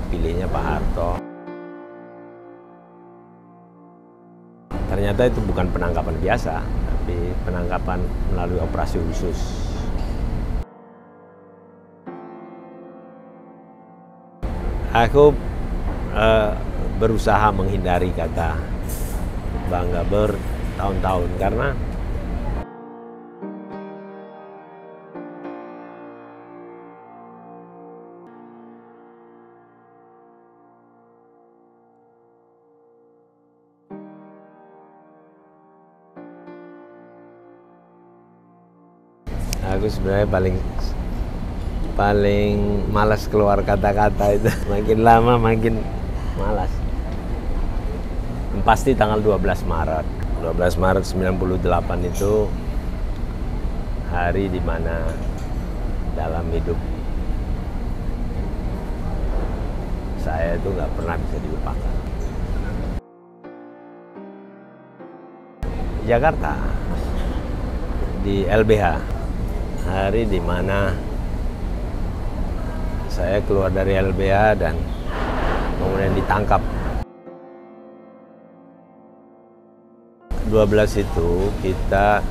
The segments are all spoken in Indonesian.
terpilihnya Pak Harto. Ternyata itu bukan penangkapan biasa, tapi penangkapan melalui operasi khusus. Aku berusaha menghindari kata bangga bertahun-tahun karena aku sebenarnya paling malas keluar kata-kata itu. Makin lama makin malas. Pasti tanggal 12 Maret. 12 Maret 98 itu hari di mana dalam hidup saya itu nggak pernah bisa dilupakan. Jakarta, di LBH, hari di mana saya keluar dari LBH dan kemudian ditangkap. 12 itu kita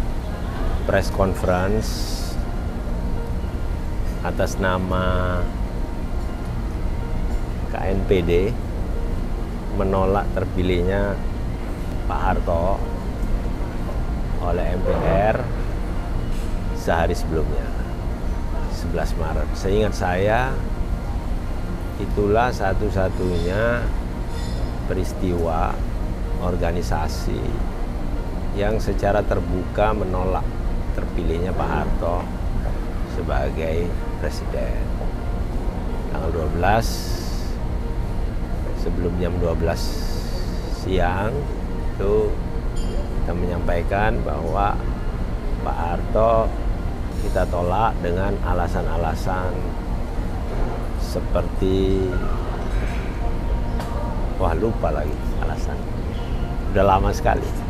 press conference atas nama KNPD menolak terpilihnya Pak Harto oleh MPR sehari sebelumnya, 11 Maret. Seingat saya, itulah satu-satunya peristiwa organisasi yang secara terbuka menolak terpilihnya Pak Harto sebagai presiden. Tanggal 12, sebelum jam 12 siang, itu kita menyampaikan bahwa Pak Harto kita tolak dengan alasan-alasan seperti, wah lupa lagi alasan, udah lama sekali.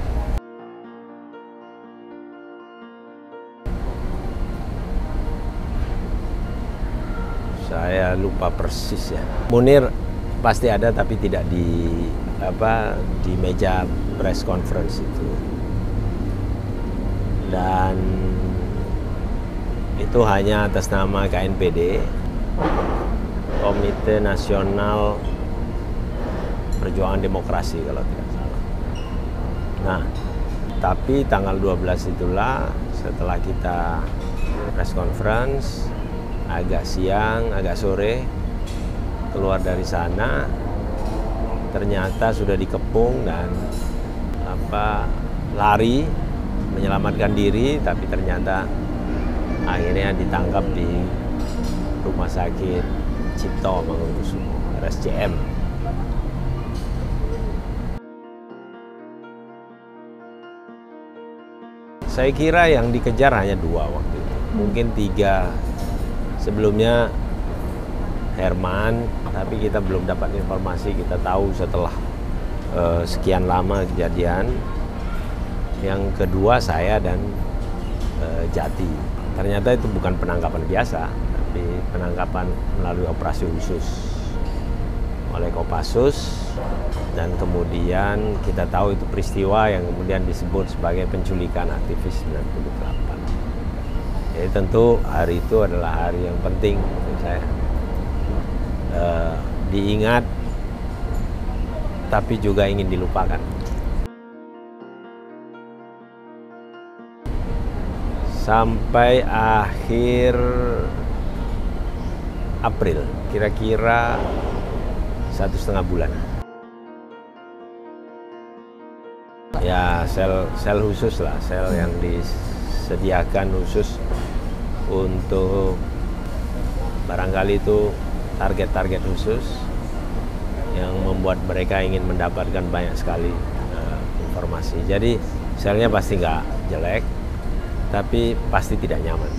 Saya lupa persis ya. Munir pasti ada tapi tidak di meja press conference itu. Dan itu hanya atas nama KNPD, Komite Nasional Perjuangan Demokrasi kalau tidak salah. Nah, tapi tanggal 12 itulah setelah kita press conference, agak siang, agak sore, keluar dari sana, ternyata sudah dikepung dan lari menyelamatkan diri, tapi ternyata akhirnya ditangkap di Rumah Sakit Cipto Mangunkusumo, RSCM. Saya kira yang dikejar hanya 2 waktu itu, mungkin 3. Sebelumnya Herman, tapi kita belum dapat informasi. Kita tahu setelah sekian lama kejadian. Yang kedua saya dan Jati. Ternyata itu bukan penangkapan biasa, tapi penangkapan melalui operasi khusus oleh Kopassus. Dan kemudian kita tahu itu peristiwa yang kemudian disebut sebagai penculikan aktivis 98. Jadi tentu hari itu adalah hari yang penting untuk saya, diingat tapi juga ingin dilupakan. Sampai akhir April, kira-kira 1,5 bulan. Ya sel khusus lah, sel yang disediakan khusus untuk barangkali itu target-target khusus yang membuat mereka ingin mendapatkan banyak sekali informasi. Jadi selnya pasti nggak jelek, tapi pasti tidak nyaman.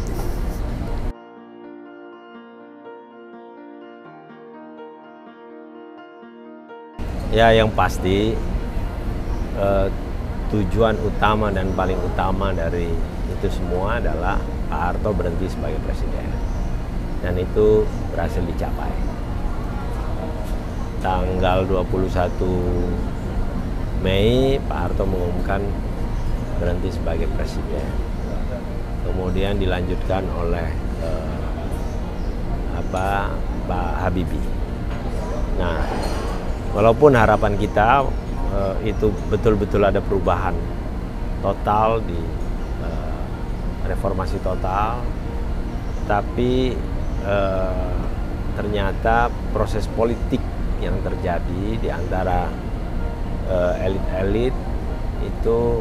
Ya yang pasti tujuan utama dan paling utama dari itu semua adalah Pak Harto berhenti sebagai presiden, dan itu berhasil dicapai. tanggal 21 Mei Pak Harto mengumumkan berhenti sebagai presiden. Kemudian dilanjutkan oleh Pak Habibie. Nah, walaupun harapan kita itu betul-betul ada perubahan total di reformasi total, tapi ternyata proses politik yang terjadi di antara elit-elit itu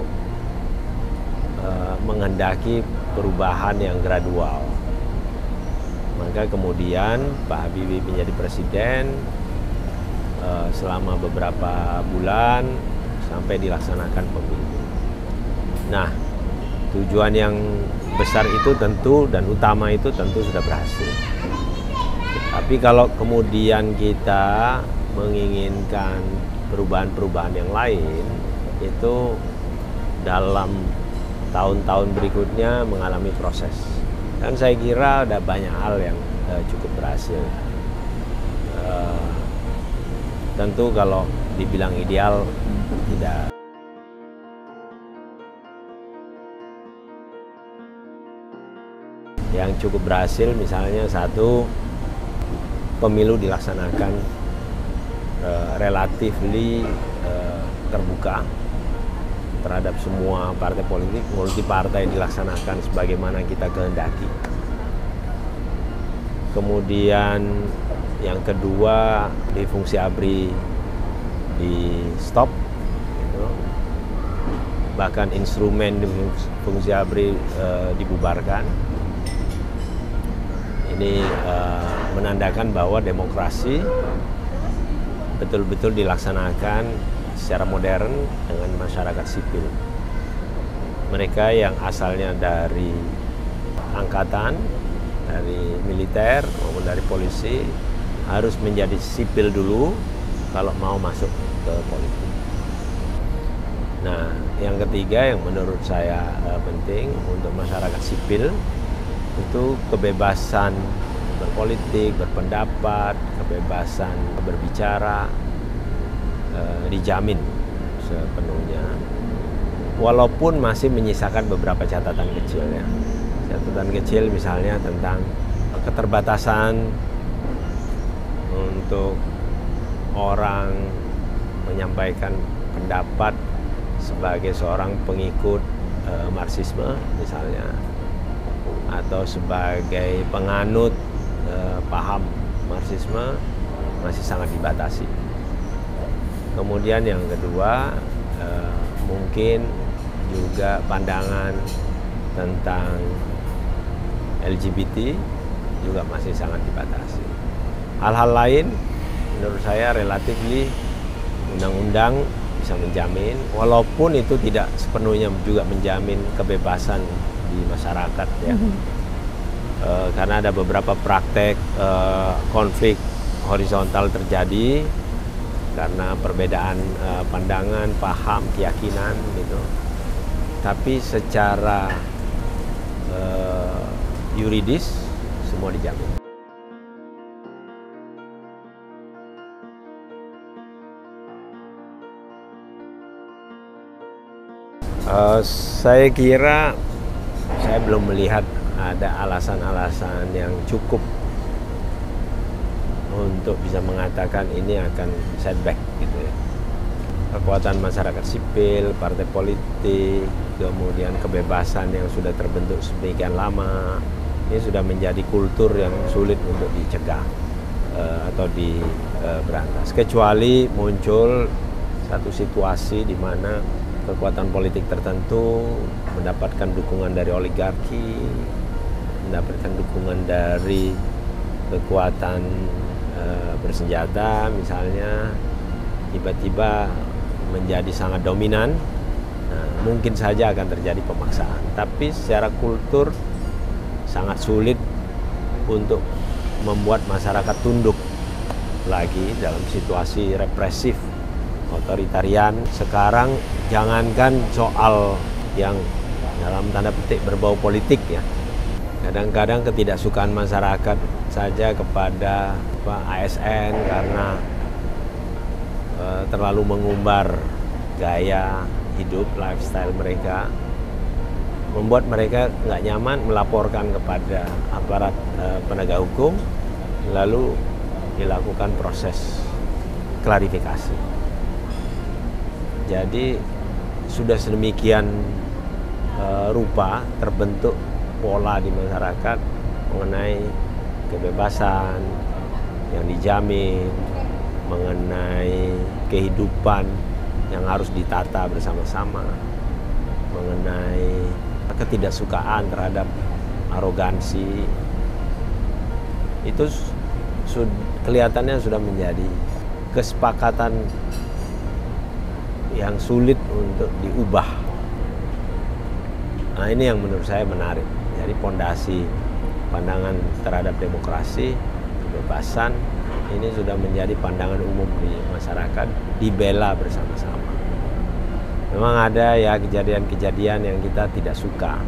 menghendaki perubahan yang gradual. Maka kemudian Pak Habibie menjadi presiden selama beberapa bulan sampai dilaksanakan pemilu. Nah, tujuan yang besar itu tentu dan utama itu tentu sudah berhasil. Tapi kalau kemudian kita menginginkan perubahan-perubahan yang lain, itu dalam tahun-tahun berikutnya mengalami proses. Dan saya kira ada banyak hal yang cukup berhasil. Tentu kalau dibilang ideal, tidak. Yang cukup berhasil misalnya satu, pemilu dilaksanakan relatifly terbuka terhadap semua partai politik, multi partai dilaksanakan sebagaimana kita kehendaki. Kemudian yang kedua, di fungsi ABRI di stop, gitu. Bahkan instrumen di fungsi ABRI dibubarkan. Ini menandakan bahwa demokrasi betul-betul dilaksanakan secara modern dengan masyarakat sipil. Mereka yang asalnya dari angkatan, dari militer maupun dari polisi harus menjadi sipil dulu kalau mau masuk ke politik. Nah, yang ketiga yang menurut saya penting untuk masyarakat sipil itu kebebasan berpolitik, berpendapat, kebebasan berbicara dijamin sepenuhnya, walaupun masih menyisakan beberapa catatan kecil ya. Catatan kecil misalnya tentang keterbatasan untuk orang menyampaikan pendapat sebagai seorang pengikut Marxisme misalnya, atau sebagai penganut paham Marxisme masih sangat dibatasi. Kemudian yang kedua, mungkin juga pandangan tentang LGBT juga masih sangat dibatasi. Hal-hal lain menurut saya relatif undang-undang bisa menjamin, walaupun itu tidak sepenuhnya juga menjamin kebebasan di masyarakat ya. Karena ada beberapa praktek konflik horizontal terjadi karena perbedaan pandangan, paham, keyakinan gitu. Tapi secara yuridis semua dijamin. Saya kira saya belum melihat ada alasan-alasan yang cukup untuk bisa mengatakan ini akan setback gitu ya. Kekuatan masyarakat sipil, partai politik, kemudian kebebasan yang sudah terbentuk sedemikian lama, ini sudah menjadi kultur yang sulit untuk dicegah atau diberantas. Kecuali muncul satu situasi di mana kekuatan politik tertentu mendapatkan dukungan dari oligarki, mendapatkan dukungan dari kekuatan bersenjata misalnya, tiba-tiba menjadi sangat dominan. Nah, mungkin saja akan terjadi pemaksaan, tapi secara kultur sangat sulit untuk membuat masyarakat tunduk lagi dalam situasi represif otoritarian. Sekarang jangankan soal yang dalam tanda petik berbau politik ya, kadang-kadang ketidaksukaan masyarakat saja kepada ASN karena terlalu mengumbar gaya hidup, lifestyle mereka, membuat mereka nggak nyaman melaporkan kepada aparat penegak hukum, lalu dilakukan proses klarifikasi. Jadi sudah sedemikian rupa terbentuk pola di masyarakat mengenai kebebasan yang dijamin, mengenai kehidupan yang harus ditata bersama-sama, mengenai ketidaksukaan terhadap arogansi. Itu kelihatannya sudah menjadi kesepakatan yang sulit untuk diubah. Nah, ini yang menurut saya menarik. Jadi pondasi pandangan terhadap demokrasi, kebebasan, ini sudah menjadi pandangan umum di masyarakat, dibela bersama-sama. Memang ada ya kejadian-kejadian yang kita tidak suka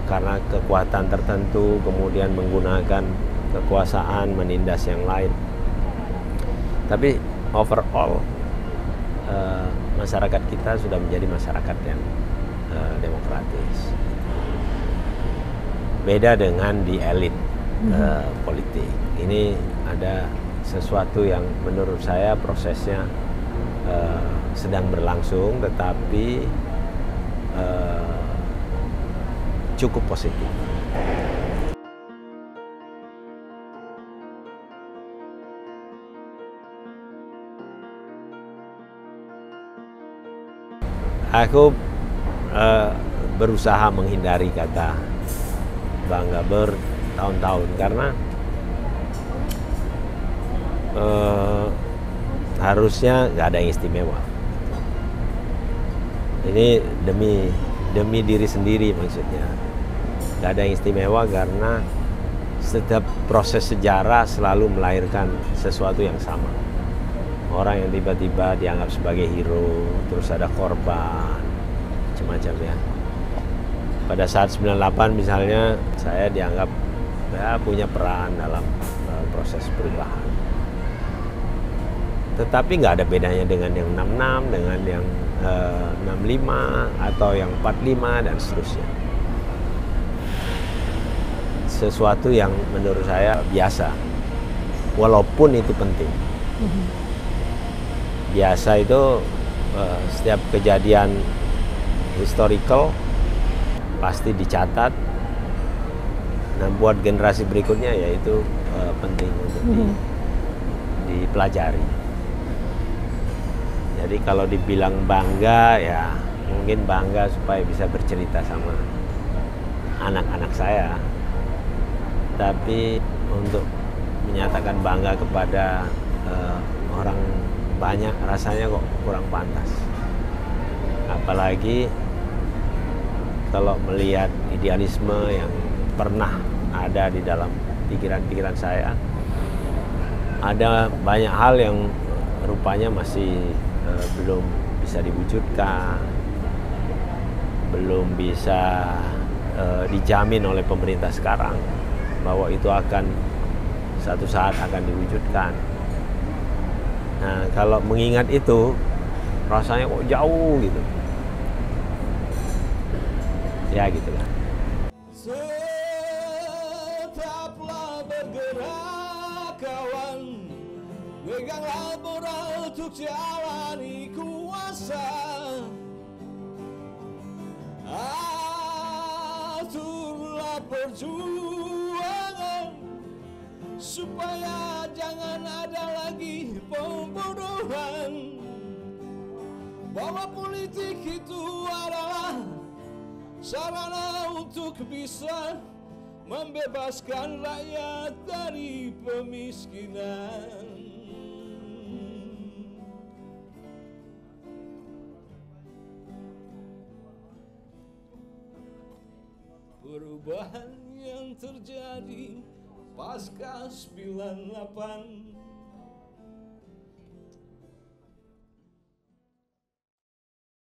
karena kekuatan tertentu kemudian menggunakan kekuasaan menindas yang lain. Tapi overall masyarakat kita sudah menjadi masyarakat yang demokratis. Beda dengan di elit politik. Ini ada sesuatu yang menurut saya prosesnya sedang berlangsung, tetapi cukup positif. Aku berusaha menghindari kata bangga bertahun-tahun karena harusnya nggak ada yang istimewa. Ini demi diri sendiri maksudnya. Nggak ada yang istimewa karena setiap proses sejarah selalu melahirkan sesuatu yang sama. Orang yang tiba-tiba dianggap sebagai hero, terus ada korban, macam-macam ya. Pada saat 98 misalnya, saya dianggap ya, punya peran dalam proses perubahan. Tetapi nggak ada bedanya dengan yang 66, dengan yang 65, atau yang 45, dan seterusnya. Sesuatu yang menurut saya biasa, walaupun itu penting. Biasa itu setiap kejadian historical pasti dicatat. Nah, buat generasi berikutnya ya itu penting untuk dipelajari. Jadi kalau dibilang bangga ya mungkin bangga supaya bisa bercerita sama anak-anak saya. Tapi untuk menyatakan bangga kepada orang banyak rasanya kok kurang pantas. Apalagi kalau melihat idealisme yang pernah ada di dalam pikiran-pikiran saya, ada banyak hal yang rupanya masih belum bisa diwujudkan, belum bisa dijamin oleh pemerintah sekarang bahwa itu akan satu saat akan diwujudkan. Nah, kalau mengingat itu rasanya kok jauh gitu. Ya gitulah. Tetaplah bergerak kawan, peganglah moral untuk jalani kuasa. Aturlah perjuangan supaya jangan ada lagi pembunuhan. Bahwa politik itu adalah sarana untuk bisa membebaskan rakyat dari pemiskinan. Perubahan yang terjadi pasca 98